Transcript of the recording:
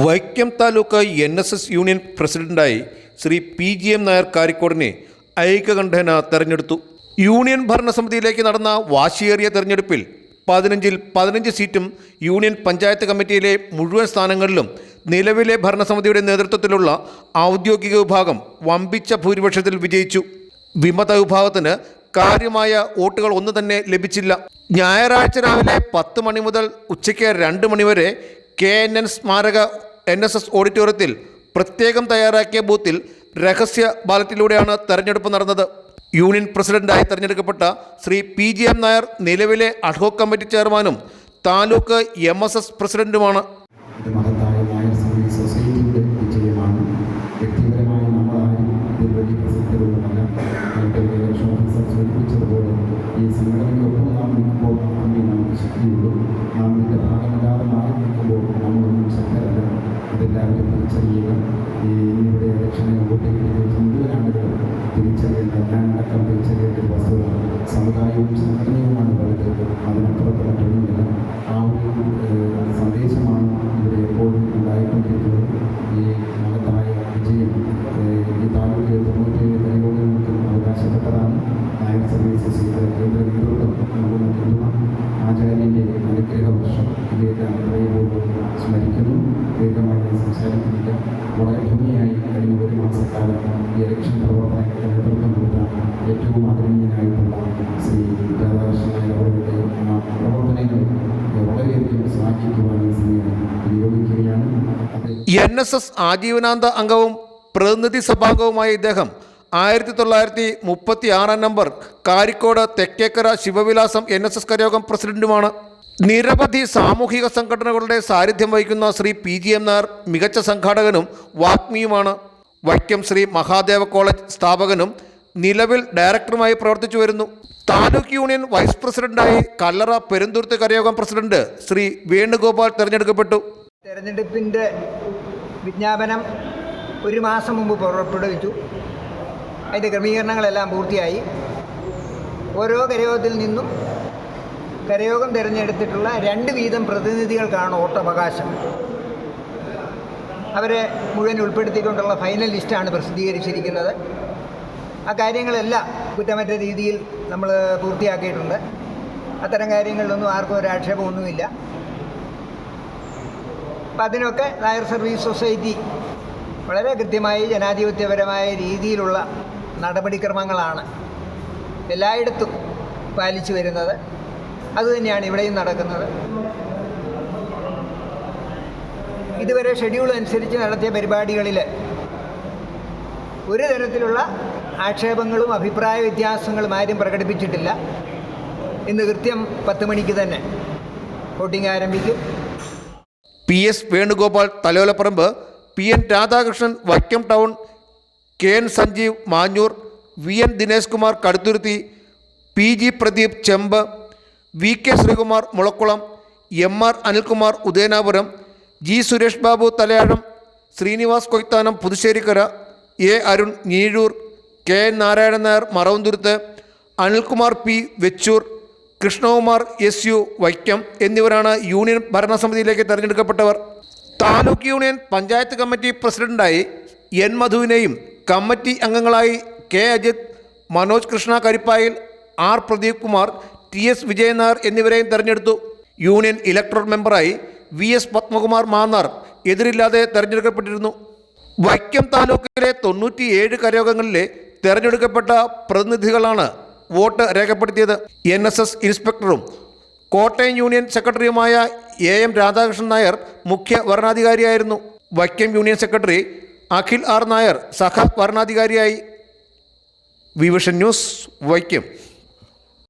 Vaikom taluk NSS union പ്രസിഡന്റായി Shri PGM Nair കാരിക്കോടിനെ ഐക്യകണ്ഠേന തെരഞ്ഞെടുത്തു. Union ഭരണസമിതിയിലേക്ക് നടന്ന വാശിയേറിയ തെരഞ്ഞെടുപ്പിൽ 15 സീറ്റും യൂണിയൻ പഞ്ചായത്ത് കമ്മിറ്റിയിലെ മുഴുവൻ സ്ഥാനങ്ങളിലും നിലവിലെ ഭരണസമിതിയുടെ നേതൃത്വത്തിലുള്ള ഔദ്യോഗിക വിഭാഗം വമ്പിച്ച ഭൂരിപക്ഷത്തിൽ വിജയിച്ചു. വിമത വിഭാഗത്തിന് കാര്യമായ വോട്ടുകൾ ഒന്നും തന്നെ ലഭിച്ചില്ല. ഞായറാഴ്ച രാവിലെ 10 മണി മുതൽ ഉച്ചയ്ക്ക് 2 മണി വരെ KNN സ്മാരക NSS ഓഡിറ്റോറിയത്തിൽ പ്രത്യേകം തയ്യാറാക്കിയ ബൂത്തിൽ രഹസ്യ ബാലറ്റിലൂടെയാണ് തെരഞ്ഞെടുപ്പ് നടന്നത്. യൂണിയൻ പ്രസിഡന്റായി തെരഞ്ഞെടുക്കപ്പെട്ട ശ്രീ PGM നായർ നിലവിലെ അഡ്ഹോക് കമ്മിറ്റി ചെയർമാനും താലൂക്ക് MSS പ്രസിഡന്റുമാണ്. ഈ സംഘടനയ്ക്കൊപ്പം നാം നിൽക്കുമ്പോൾ മാത്രമേ നമുക്ക് ശക്തിയുള്ളൂ. നാം ഇതിൻ്റെ ഭാഗമല്ലാതെ മാറി നിൽക്കുമ്പോൾ നമ്മളൊന്നും ശക്തരല്ല. അതെല്ലാവരും തിരിച്ചറിയുക. ഈ ഇവിടെ ഇലക്ഷനെ വോട്ട് ചെയ്ത് മുഴുവനാളുകൾ തിരിച്ചറിയേണ്ട, ഞാനടക്കം തിരിച്ചറിയേണ്ട ഒരു വസ്തുത സമുദായവും സംഘടനയുമാണ് വലുത്. അതിനപ്പുറത്ത് മറ്റൊന്നുമില്ല. ആ ഒരു സന്ദേശമാണ് ഇവിടെ എപ്പോഴും ഉണ്ടായിക്കൊണ്ടിരിക്കുന്നത്. ഈ മഹത്തായ വിജയം ഈ താലൂക്കിൽ 97 ജനയോഗങ്ങൾക്കും അവകാശപ്പെട്ടതാണ്. നായർ സർവീസ് സൊസൈറ്റിയുടെ കേന്ദ്ര നേതൃത്വം നൽകുന്ന പിന്തുണ ആചാര്യൻ്റെ അനുഗ്രഹ വർഷം ഇതിലേക്ക് ഹൃദയപൂർവ്വം സ്മരിക്കുന്നു. ദീർഘമായി സംസാരിക്കുന്നില്ല. വളരെ ഭംഗിയായി കഴിഞ്ഞ 1 മാസക്കാലം ഈ ഇലക്ഷൻ പ്രവർത്തനങ്ങൾക്ക് നേതൃത്വം കൊടുത്ത ഏറ്റവും ആദരണീയനായിട്ടുള്ള ശ്രീ രാധാകൃഷ്ണൻ നായർ അവരുടെ പ്രവർത്തനങ്ങൾ വളരെയധികം ശ്ലാഘിക്കുവാൻ ഈ സമയം വിനിയോഗിക്കുകയാണ്. NSS ആജീവനാന്ത അംഗവും പ്രതിനിധി സഭാംഗവുമായ ഇദ്ദേഹം 1936 നമ്പർ കാരിക്കോട് തെക്കേക്കര ശിവവിലാസം NSS കരയോഗം പ്രസിഡന്റുമാണ്. നിരവധി സാമൂഹിക സംഘടനകളുടെ സാന്നിധ്യം വഹിക്കുന്ന ശ്രീ PGM നായർ മികച്ച സംഘാടകനും വാഗ്മിയുമാണ്. വൈക്കം ശ്രീ മഹാദേവ കോളേജ് സ്ഥാപകനും നിലവിൽ ഡയറക്ടറുമായി പ്രവർത്തിച്ചു വരുന്നു. താലൂക്ക് യൂണിയൻ വൈസ് പ്രസിഡന്റായി കല്ലറ പെരുന്തുരുത്ത് കരയോഗം പ്രസിഡന്റ് ശ്രീ വേണുഗോപാൽ തെരഞ്ഞെടുക്കപ്പെട്ടു. തെരഞ്ഞെടുപ്പിൻ്റെ വിജ്ഞാപനം 1 മാസം മുമ്പ് പുറപ്പെടുവിച്ചു. അതിൻ്റെ ക്രമീകരണങ്ങളെല്ലാം പൂർത്തിയായി. ഓരോ കരയോഗത്തിൽ നിന്നും കരയോഗം തിരഞ്ഞെടുത്തിട്ടുള്ള 2 വീതം പ്രതിനിധികൾക്കാണ് വോട്ടവകാശം. അവരെ മുഴുവൻ ഉൾപ്പെടുത്തിക്കൊണ്ടുള്ള ഫൈനൽ ലിസ്റ്റാണ് പ്രസിദ്ധീകരിച്ചിരിക്കുന്നത്. ആ കാര്യങ്ങളെല്ലാം കുറ്റമറ്റ രീതിയിൽ നമ്മൾ പൂർത്തിയാക്കിയിട്ടുണ്ട്. അത്തരം കാര്യങ്ങളിലൊന്നും ആർക്കും ഒരു ആക്ഷേപമൊന്നുമില്ല. അപ്പം അതിനൊക്കെ നായർ സർവീസ് സൊസൈറ്റി വളരെ കൃത്യമായി ജനാധിപത്യപരമായ രീതിയിലുള്ള നടപടിക്രമങ്ങളാണ് എല്ലായിടത്തും പാലിച്ചു വരുന്നത്. അതുതന്നെയാണ് ഇവിടെയും നടക്കുന്നത്. ഇതുവരെ ഷെഡ്യൂൾ അനുസരിച്ച് നടത്തിയ പരിപാടികളിൽ ഒരു തരത്തിലുള്ള ആക്ഷേപങ്ങളും അഭിപ്രായ വ്യത്യാസങ്ങളും ആരും പ്രകടിപ്പിച്ചിട്ടില്ല. ഇന്ന് കൃത്യം 10 മണിക്ക് തന്നെ വോട്ടിംഗ് ആരംഭിക്കും. PS Venugopal Thalayolaparambu, PN Radhakrishnan Vaikom town, KN Sanjeev Manjoor, VN Dinesh Kumar Kaduthuruthy, PG Pradeep Chembu, VK Sreekumar Mulakkulam, MR Anilkumar Udayanapuram, G Suresh Babu Thalayazham, Srinivas കൊയ്ത്താനം Puthusserikkara, A Arun Njeezhoor, KN Narayanan Nair Maravanthuruthu, Anilkumar P Vechur, Krishnakumar SU Vaikom എന്നിവരാണ് യൂണിയൻ ഭരണസമിതിയിലേക്ക് തെരഞ്ഞെടുക്കപ്പെട്ടവർ. താലൂക്ക് യൂണിയൻ പഞ്ചായത്ത് കമ്മിറ്റി പ്രസിഡന്റായി N മധുവിനെയും കമ്മിറ്റി അംഗങ്ങളായി K Ajit, Manoj Krishna Karippayil, R Pradeep Kumar, TS Vijayan Nair എന്നിവരെയും തെരഞ്ഞെടുത്തു. യൂണിയൻ ഇലക്ടറൽ മെമ്പറായി VS പത്മകുമാർ മാന്നാർ എതിരില്ലാതെ തെരഞ്ഞെടുക്കപ്പെട്ടിരുന്നു. വൈക്കം താലൂക്കിലെ 97 കരയോഗങ്ങളിലെ തെരഞ്ഞെടുക്കപ്പെട്ട പ്രതിനിധികളാണ് വോട്ട് രേഖപ്പെടുത്തിയത്. NSS ഇൻസ്പെക്ടറും കോട്ടയം യൂണിയൻ സെക്രട്ടറിയുമായ AM രാധാകൃഷ്ണൻ നായർ മുഖ്യ വരണാധികാരിയായിരുന്നു. Vaikom union secretary Akhil R Nair സഹ വരണാധികാരിയായി. Vision news, Vaikom.